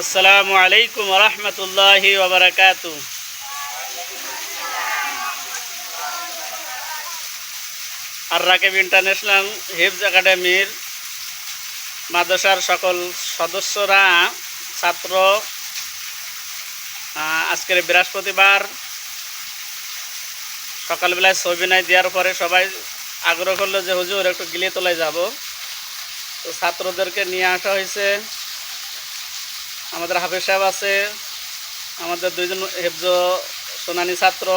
আসসালামু আলাইকুম ওয়া রাহমাতুল্লাহি ওয়া বারাকাতুহু। আর রাকিব ইন্টারন্যাশনাল হিফজ একাডেমির মাদ্রাসার সকল সদস্যরা, ছাত্র, আজকের বৃহস্পতিবার সকালবেলায় ছবি নাই দেওয়ার পরে সবাই আগ্রহ করলো যে হুজুর একটু গিলিতলায় যাব। তো ছাত্রদেরকে নিয়ে আসা হয়েছে। আমাদের হাফেজ সাহেব আছে, আমাদের দুইজন হেফজ সোনানি ছাত্র,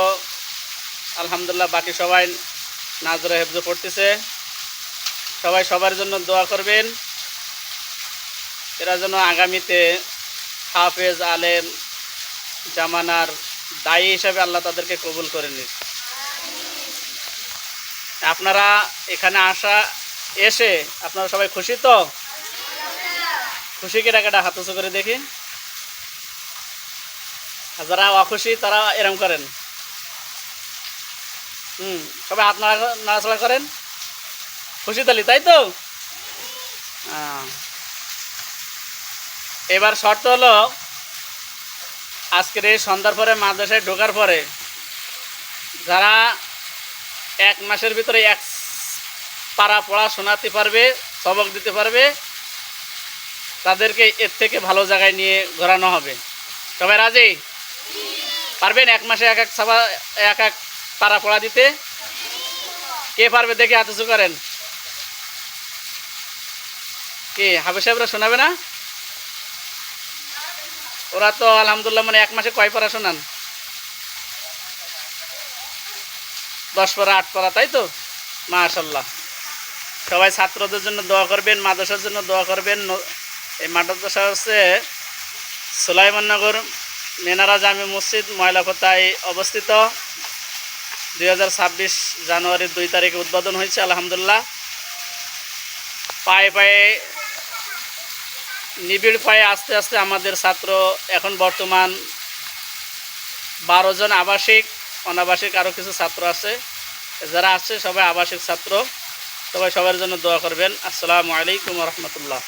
আলহামদুলিল্লাহ। বাকি সবাই নাজরা হেফজ পড়তেছে। সবাই সবার জন্য দোয়া করবেন, এরা যেন আগামীতে হাফেজ আলেম জামানার দায়ী হিসাবে আল্লাহ তাদেরকে কবুল করে নিন। আপনারা এখানে এসে আপনারা সবাই খুশি তো? খুশি কেটা কেটা হাত উঁচু করে দেখি। যারা অখুশি তারা এরম করেন। সবাই হাত নাড়াচাড়া করেন। খুশি তালি, তাই তো? এবার শর্ত হলো, আজকের এই সন্ধ্যার পরে মাদ্রাসায় ঢোকার পরে যারা 1 মাসের ভিতরে 1 পারা পড়া শোনাতে পারবে, সবক দিতে পারবে, তাদেরকে এর থেকে ভালো জায়গায় নিয়ে ঘোরানো হবে। সবাই রাজি? পারবেন 1 মাসে এক এক পারা পড়া দিতে? কে পারবে দেখে হাত উঁচু করেন। কে হাফেজ সাহেবরা শোনাবে না? ওরা তো আলহামদুলিল্লাহ 1 মাসে কয় পারা শোনান? 10 পারা 8 পারা, তাই তো? মাশাআল্লাহ। সবাই ছাত্রদের জন্য দোয়া করবেন, মাদ্রাসার জন্য দোয়া করবেন। এই মাদ্রাসা হচ্ছে সুলাইমাননগর মেনারা জামে মসজিদ, ময়লাপোতায় অবস্থিত। 2026 জানুয়ারির 2 তারিখে উদ্বোধন হয়েছে আলহামদুলিল্লাহ। পায়ে পায়ে নিবিড় পায়ে আস্তে আস্তে আমাদের ছাত্র এখন বর্তমান 12 জন আবাসিক, অনাবাসিক আরও কিছু ছাত্র আছে। যারা আছে সবাই আবাসিক ছাত্র। সবাই সবার জন্য দোয়া করবেন। আসসালামু আলাইকুম ওয়া রাহমাতুল্লাহ।